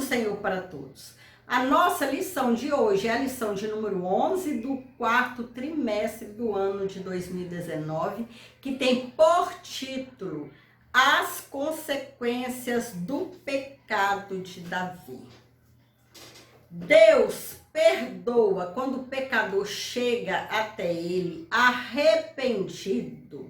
Senhor para todos. A nossa lição de hoje é a lição de número 11 do quarto trimestre do ano de 2019, que tem por título As Consequências do Pecado de Davi. Deus perdoa quando o pecador chega até ele arrependido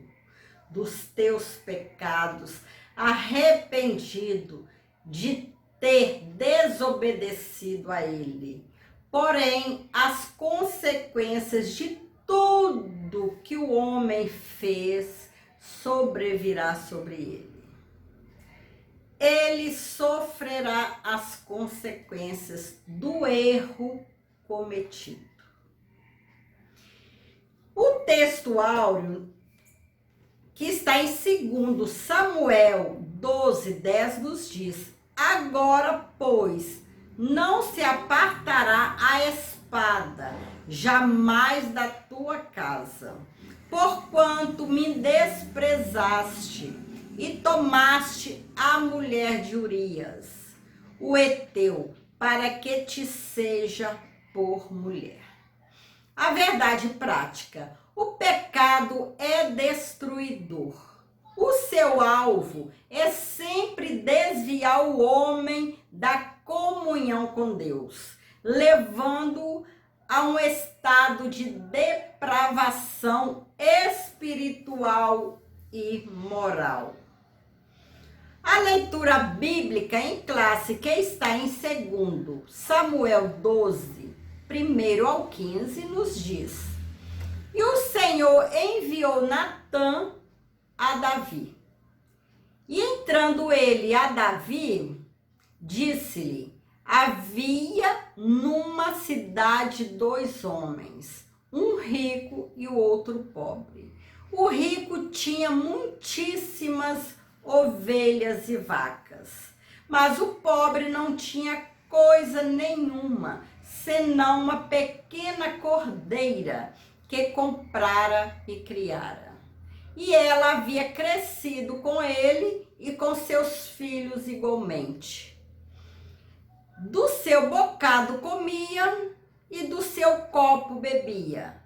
dos teus pecados, arrependido de ter desobedecido a ele. Porém, as consequências de tudo que o homem fez sobrevirá sobre ele. Ele sofrerá as consequências do erro cometido. O texto áureo, que está em 2 Samuel 12:10, nos diz: agora, pois, não se apartará a espada jamais da tua casa, porquanto me desprezaste e tomaste a mulher de Urias, o heteu, para que te seja por mulher. A verdade prática: o pecado é destruidor. O seu alvo é sempre desviar o homem da comunhão com Deus, levando-o a um estado de depravação espiritual e moral. A leitura bíblica em classe, que está em 2 Samuel 12, 1 ao 15, nos diz: e o Senhor enviou Natã a Davi. E entrando ele a Davi, disse-lhe: havia numa cidade 2 homens, um rico e o outro pobre. O rico tinha muitíssimas ovelhas e vacas, mas o pobre não tinha coisa nenhuma, senão uma pequena cordeira que comprara e criara. E ela havia crescido com ele e com seus filhos igualmente. Do seu bocado comia e do seu copo bebia,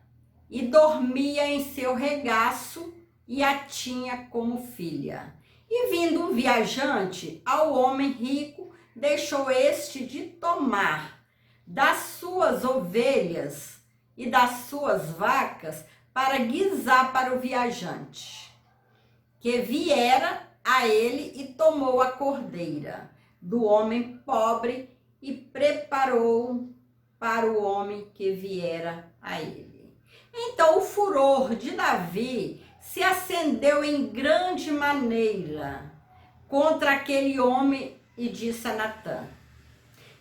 e dormia em seu regaço e a tinha como filha. E vindo um viajante ao homem rico, deixou este de tomar das suas ovelhas e das suas vacas para guisar para o viajante, que viera a ele, e tomou a cordeira do homem pobre e preparou para o homem que viera a ele. Então o furor de Davi se acendeu em grande maneira contra aquele homem e disse a Natã: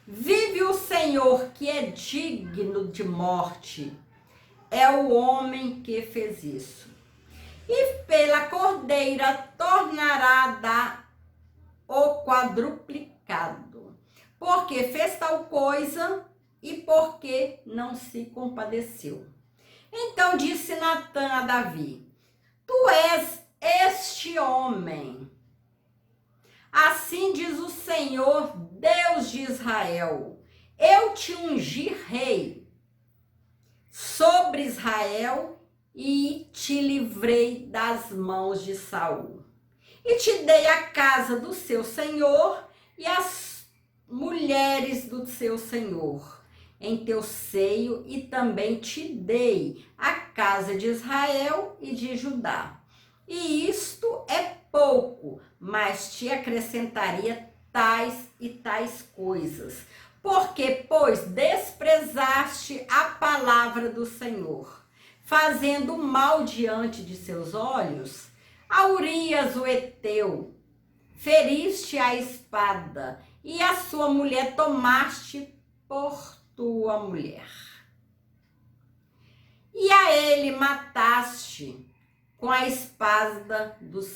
vive o Senhor, que é digno de morte, é o homem que fez isso. E pela cordeira tornará a dar o quadruplicado, porque fez tal coisa e porque não se compadeceu. Então disse Natã a Davi: tu és este homem. Assim diz o Senhor, Deus de Israel: eu te ungi rei sobre Israel e te livrei das mãos de Saul. E te dei a casa do seu senhor e as mulheres do seu senhor em teu seio, e também te dei a casa de Israel e de Judá. E isto é pouco, mas te acrescentaria tais e tais coisas. Porque, pois, desprezaste a palavra do Senhor, fazendo mal diante de seus olhos, a Urias o heteu, feriste a espada, e a sua mulher tomaste por tua mulher. E a ele mataste com a espada dos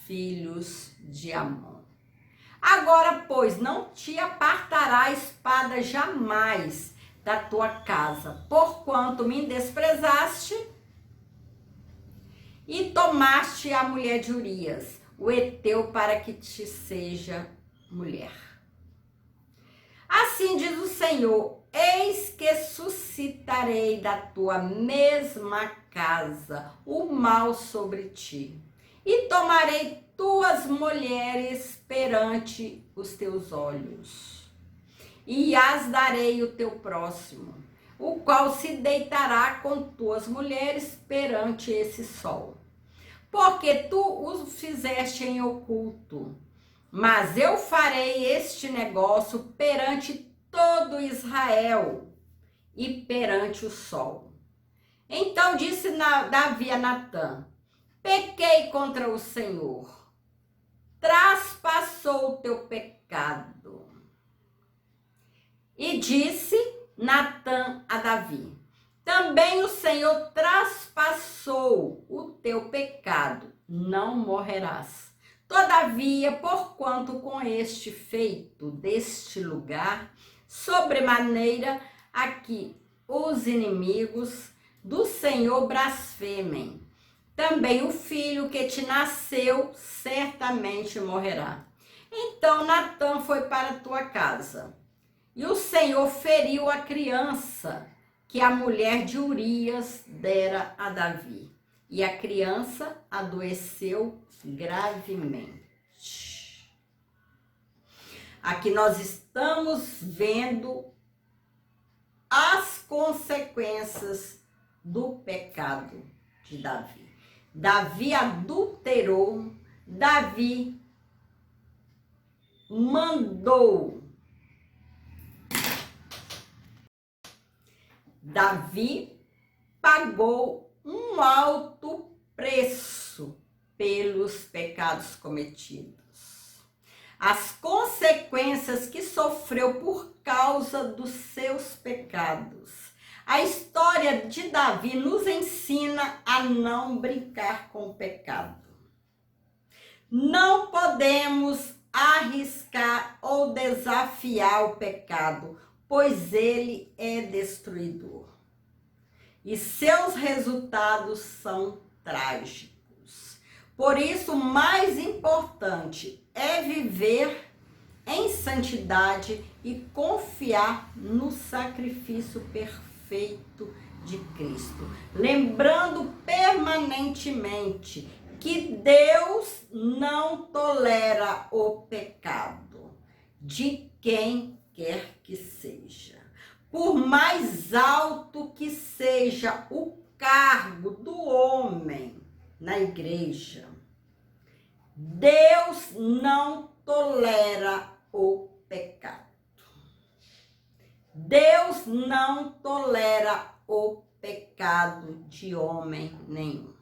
filhos de Amon. Agora, pois, não te apartará a espada jamais da tua casa, porquanto me desprezaste e tomaste a mulher de Urias, o heteu, para que te seja mulher. Assim diz o Senhor: eis que suscitarei da tua mesma casa o mal sobre ti, e tomarei tuas mulheres perante os teus olhos, e as darei o teu próximo, o qual se deitará com tuas mulheres perante esse sol. Porque tu o fizeste em oculto, mas eu farei este negócio perante todo Israel e perante o sol. Então disse Davi a Natã: pequei contra o Senhor, traspassou o teu pecado. E disse Natã a Davi: também o Senhor traspassou o teu pecado, não morrerás. Todavia, porquanto com este feito deste lugar, sobremaneira aqui os inimigos do Senhor blasfemem, também o filho que te nasceu certamente morrerá. Então Natã foi para a tua casa, e o Senhor feriu a criança que a mulher de Urias dera a Davi, e a criança adoeceu gravemente. Aqui nós estamos vendo as consequências do pecado de Davi. Davi adulterou, Davi mandou, Davi pagou um alto preço pelos pecados cometidos. As consequências que sofreu por causa dos seus pecados. A história de Davi nos ensina a não brincar com o pecado. Não podemos arriscar ou desafiar o pecado, pois ele é destruidor. E seus resultados são trágicos. Por isso, o mais importante é viver em santidade e confiar no sacrifício perfeito de Cristo. Lembrando permanentemente que Deus não tolera o pecado de quem quer que seja. Por mais alto que seja o cargo do homem na igreja, Deus não tolera o pecado. Deus não tolera o pecado de homem nenhum.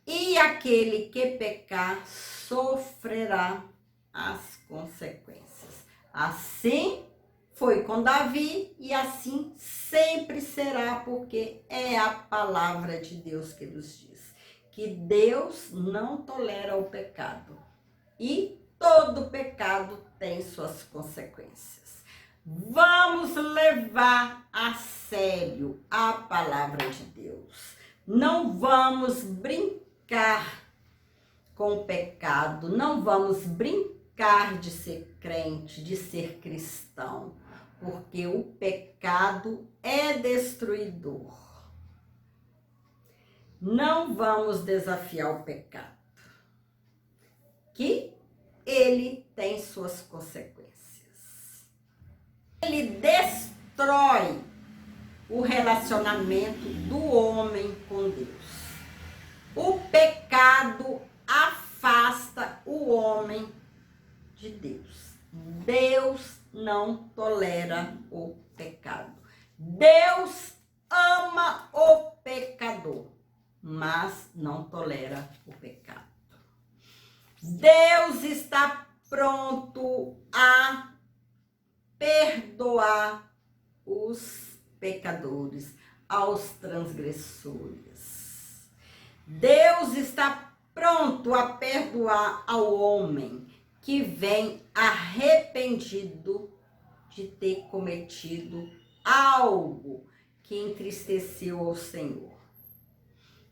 E aquele que pecar sofrerá as consequências. Assim foi com Davi e assim sempre será, porque é a palavra de Deus que nos diz que Deus não tolera o pecado e todo pecado tem suas consequências. Vamos levar a sério a palavra de Deus. Não vamos brincar com o pecado, não vamos brincar de ser crente, de ser cristão, porque o pecado é destruidor. Não vamos desafiar o pecado, que ele tem suas consequências. Ele destrói o relacionamento do homem com Deus. O pecado afasta o homem de Deus. Deus não tolera o pecado. Deus ama o pecador, mas não tolera o pecado. Deus está pronto a perdoar os pecadores, aos transgressores. Deus está pronto a perdoar ao homem que vem arrependido de ter cometido algo que entristeceu ao Senhor.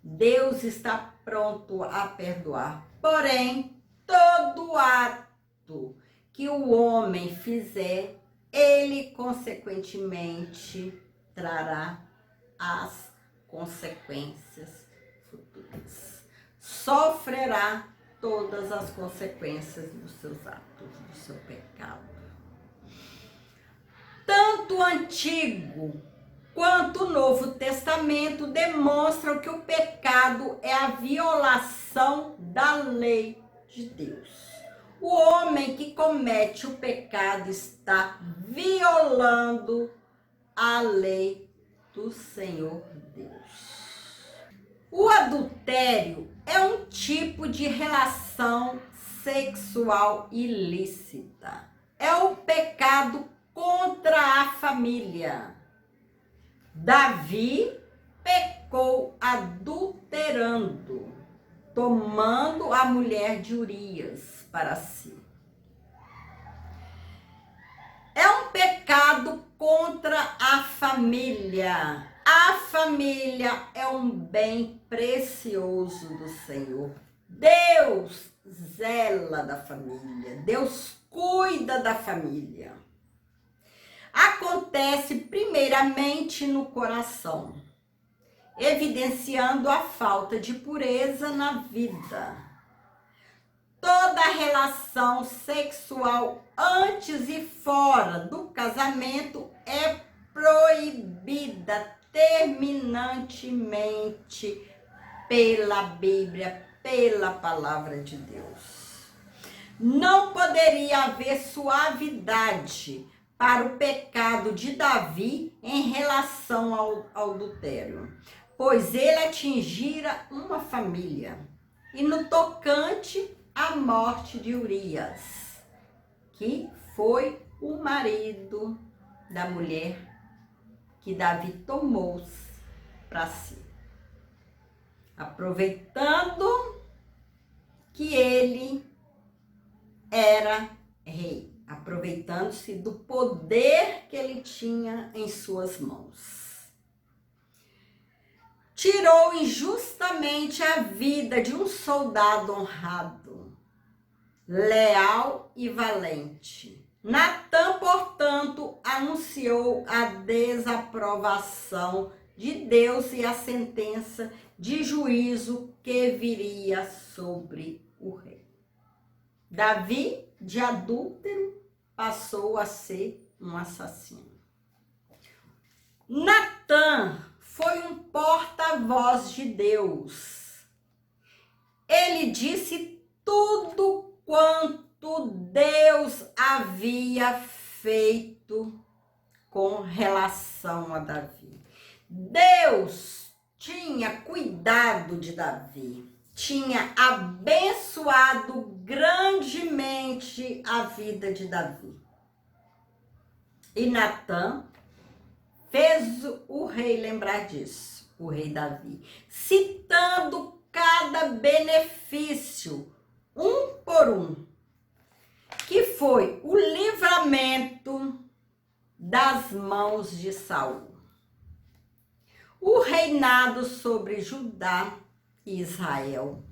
Deus está pronto a perdoar, porém, todo ato que o homem fizer ele consequentemente trará as consequências futuras. Sofrerá todas as consequências dos seus atos, do seu pecado. Tanto o Antigo quanto o Novo Testamento demonstram que o pecado é a violação da lei de Deus. O homem que comete o pecado está violando a lei do Senhor Deus. O adultério é um tipo de relação sexual ilícita. É um pecado contra a família. Davi pecou adulterando, tomando a mulher de Urias para si. É um pecado contra a família. A família é um bem precioso do Senhor. Deus zela da família. Deus cuida da família. Acontece primeiramente no coração, evidenciando a falta de pureza na vida. Toda relação sexual antes e fora do casamento é proibida terminantemente pela Bíblia, pela palavra de Deus. Não poderia haver suavidade para o pecado de Davi em relação ao adultério, pois ele atingira uma família. E no tocante à morte de Urias, que foi o marido da mulher que Davi tomou para si, aproveitando que ele era rei, aproveitando-se do poder que ele tinha em suas mãos. Tirou injustamente a vida de um soldado honrado, leal e valente. Natã, portanto, anunciou a desaprovação de Deus e a sentença de juízo que viria sobre o rei. Davi, de adúltero, passou a ser um assassino. Natã foi um porta-voz de Deus. Ele disse tudo quanto Deus havia feito com relação a Davi. Deus tinha cuidado de Davi, tinha abençoado grandemente a vida de Davi. E Natã fez o rei lembrar disso, o rei Davi, citando cada benefício, um por um, que foi o livramento das mãos de Saul, o reinado sobre Judá e Israel,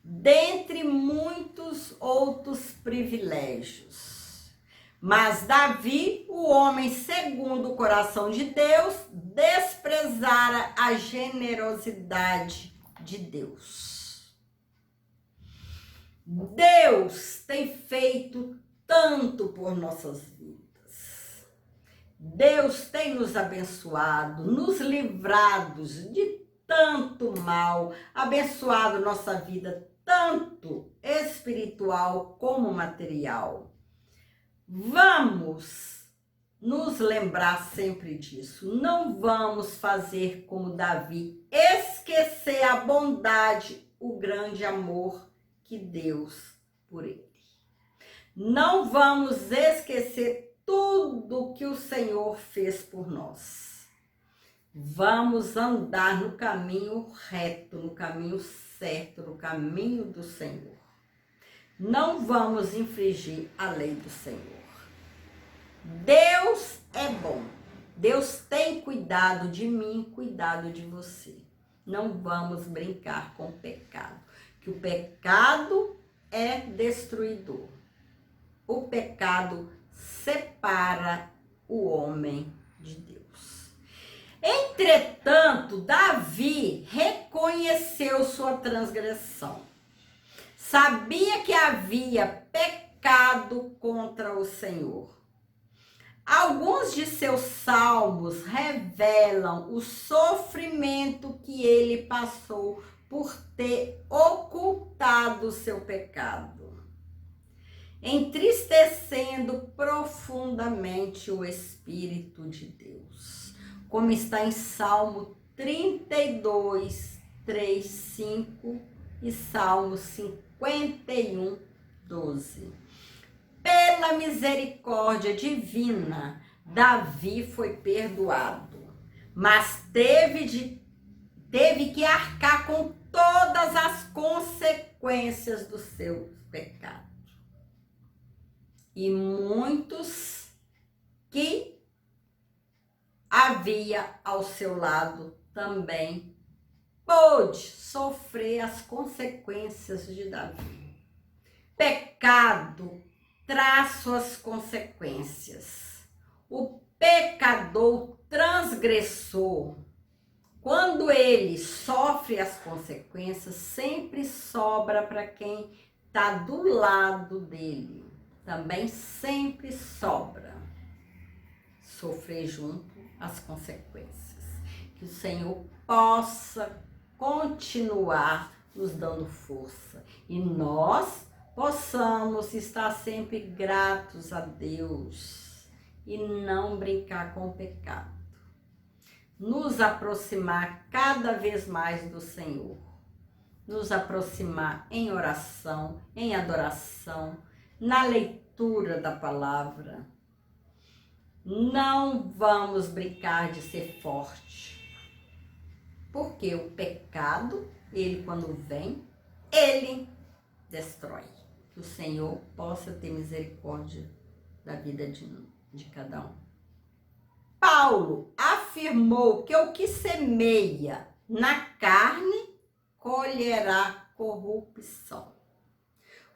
dentre muitos outros privilégios. Mas Davi, o homem segundo o coração de Deus, desprezara a generosidade de Deus. Deus tem feito tanto por nossas vidas. Deus tem nos abençoado, nos livrado de tanto mal, abençoado nossa vida, tanto espiritual como material. Vamos nos lembrar sempre disso. Não vamos fazer como Davi, esquecer a bondade, o grande amor que Deus por ele. Não vamos esquecer tudo que o Senhor fez por nós. Vamos andar no caminho reto, no caminho certo, no caminho do Senhor. Não vamos infringir a lei do Senhor. Deus é bom. Deus tem cuidado de mim, cuidado de você. Não vamos brincar com o pecado, que o pecado é destruidor. O pecado separa o homem de Deus. Entretanto, Davi reconheceu sua transgressão. Sabia que havia pecado contra o Senhor. Alguns de seus salmos revelam o sofrimento que ele passou por ter ocultado o seu pecado, entristecendo profundamente o Espírito de Deus, como está em Salmo 32, 3, 5 e Salmo 51, 12. Pela misericórdia divina, Davi foi perdoado, mas teve que arcar com todas as consequências dos seus pecados. E muitos que havia ao seu lado também pôde sofrer as consequências de Davi. Pecado traz suas consequências. O pecador transgressor, quando ele sofre as consequências, sempre sobra para quem está do lado dele. Também sempre sobra sofrer junto as consequências. Que o Senhor possa continuar nos dando força e nós possamos estar sempre gratos a Deus e não brincar com o pecado. Nos aproximar cada vez mais do Senhor. Nos aproximar em oração, em adoração, na leitura da palavra. Não vamos brincar de ser forte. Porque o pecado, ele quando vem, ele destrói. Que o Senhor possa ter misericórdia da vida de cada um. Paulo afirmou que o que semeia na carne colherá corrupção.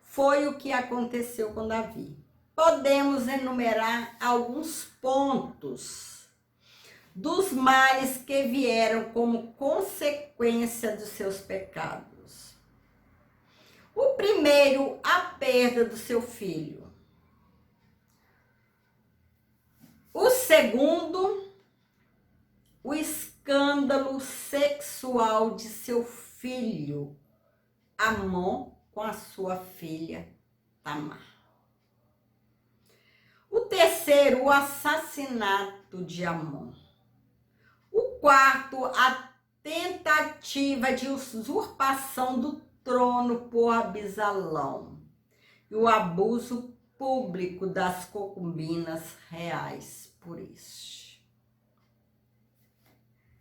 Foi o que aconteceu com Davi. Podemos enumerar alguns pontos dos males que vieram como consequência dos seus pecados. O primeiro, a perda do seu filho. O segundo, o escândalo sexual de seu filho, Amon, com a sua filha, Tamar. O terceiro, o assassinato de Amon. O quarto, a tentativa de usurpação do trono por Absalão e o abuso público das concubinas reais por este.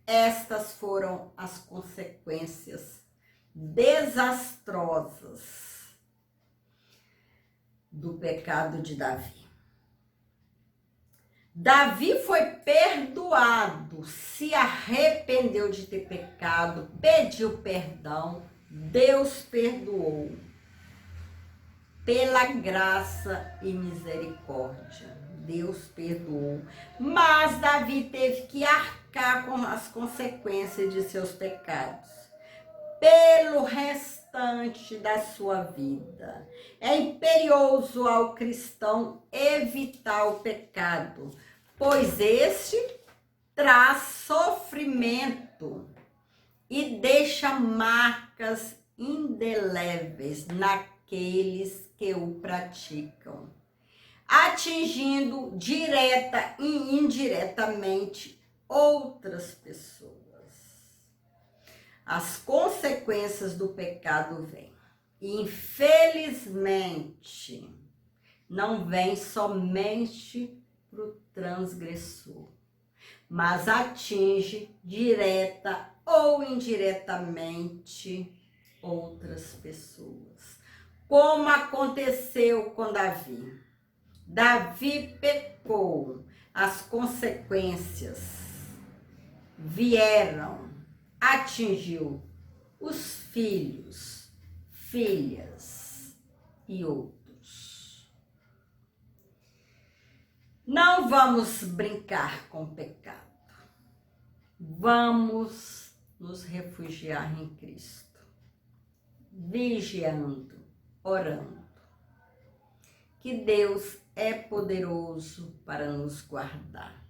Estas foram as consequências desastrosas do pecado de Davi. Davi foi perdoado, se arrependeu de ter pecado, pediu perdão, Deus perdoou pela graça e misericórdia. Deus perdoou, mas Davi teve que arcar com as consequências de seus pecados pelo restante da sua vida. É imperioso ao cristão evitar o pecado, pois este traz sofrimento e deixa marcas indeléveis naqueles que o praticam, atingindo direta e indiretamente outras pessoas. As consequências do pecado vêm. E, infelizmente, não vem somente para o transgressor, mas atinge direta ou indiretamente outras pessoas. Como aconteceu com Davi. Davi pecou, as consequências vieram, atingiu os filhos, filhas e outros. Não vamos brincar com o pecado. Vamos nos refugiar em Cristo, vigiando, orando. Que Deus é poderoso para nos guardar.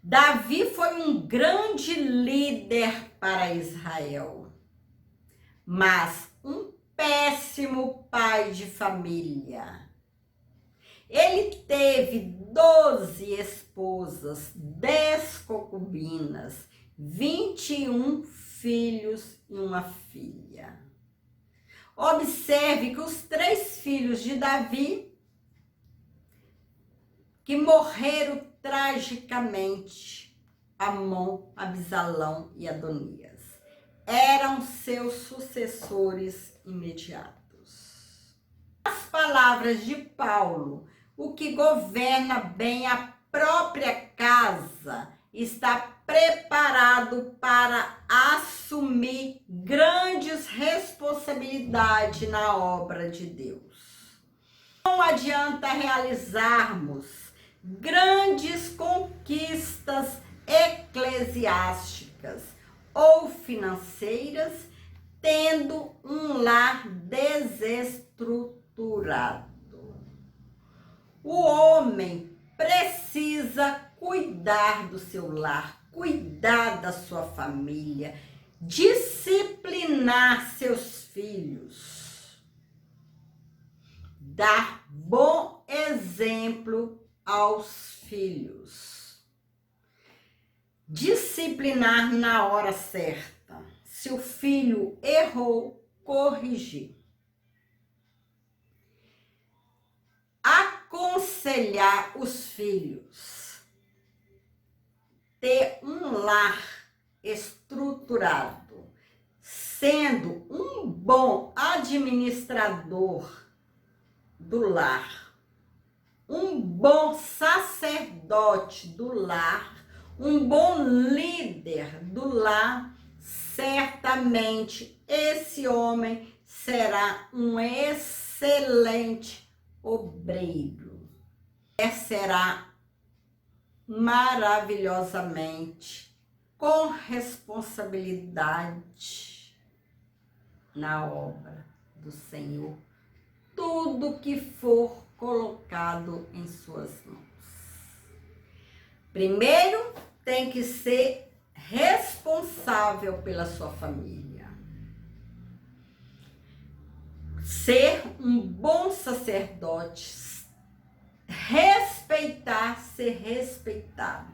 Davi foi um grande líder para Israel, mas um péssimo pai de família. Ele teve 12 esposas, 10 concubinas, 21 filhos e uma filha. Observe que os 3 filhos de Davi, que morreram tragicamente, Amon, Absalão e Adonias, eram seus sucessores imediatos. As palavras de Paulo: o que governa bem a própria casa está preparado para assumir grandes responsabilidades na obra de Deus. Não adianta realizarmos grandes conquistas eclesiásticas ou financeiras tendo um lar desestruturado. O homem precisa cuidar do seu lar, cuidar da sua família, disciplinar seus filhos, dar bom exemplo aos filhos, disciplinar na hora certa. Se o filho errou, corrigir. Aconselhar os filhos, ter um lar estruturado, sendo um bom administrador do lar, um bom sacerdote do lar, um bom líder do lar, certamente esse homem será um excelente obreiro. Será maravilhosamente com responsabilidade na obra do Senhor, tudo que for colocado em suas mãos. Primeiro, tem que ser responsável pela sua família. Ser um bom sacerdote, respeitar, ser respeitado.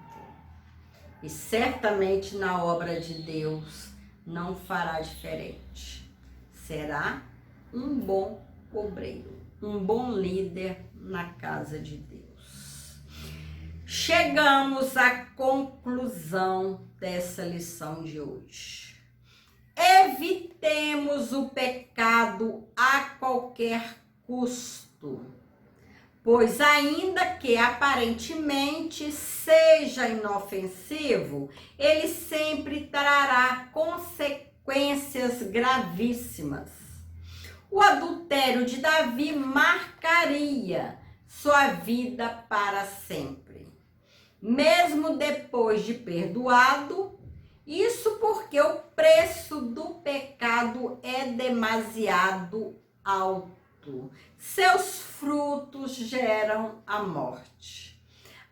E certamente na obra de Deus não fará diferente. Será um bom obreiro, um bom líder na casa de Deus. Chegamos à conclusão dessa lição de hoje. Evitemos o pecado a qualquer custo, pois ainda que aparentemente seja inofensivo, ele sempre trará consequências gravíssimas. O adultério de Davi marcaria sua vida para sempre, mesmo depois de perdoado. Isso porque o preço do pecado é demasiado alto. Seus frutos geram a morte.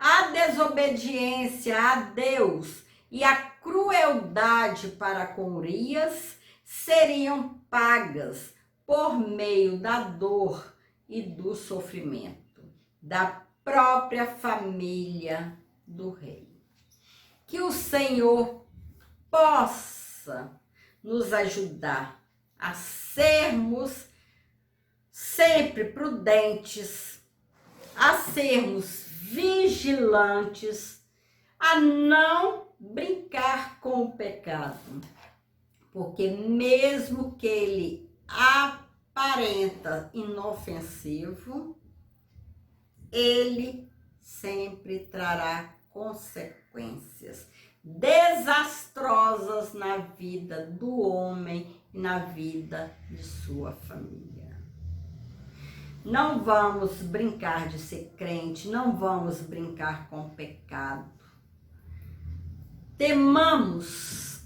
A desobediência a Deus e a crueldade para com Urias seriam pagas por meio da dor e do sofrimento da própria família do rei. Que o Senhor possa nos ajudar a sermos sempre prudentes, a sermos vigilantes, a não brincar com o pecado, porque mesmo que ele aparenta inofensivo, ele sempre trará consequências desastrosas na vida do homem e na vida de sua família. Não vamos brincar de ser crente, não vamos brincar com o pecado. Temamos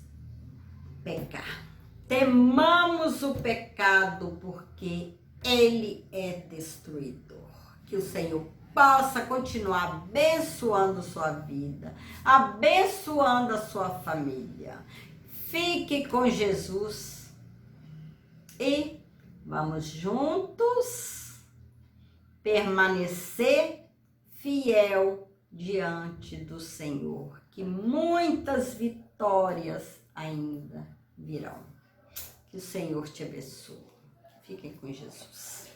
pecar. Temamos o pecado porque ele é destruidor. Que o Senhor possa continuar abençoando sua vida, abençoando a sua família. Fique com Jesus e vamos juntos permanecer fiel diante do Senhor, que muitas vitórias ainda virão. Que o Senhor te abençoe. Fiquem com Jesus.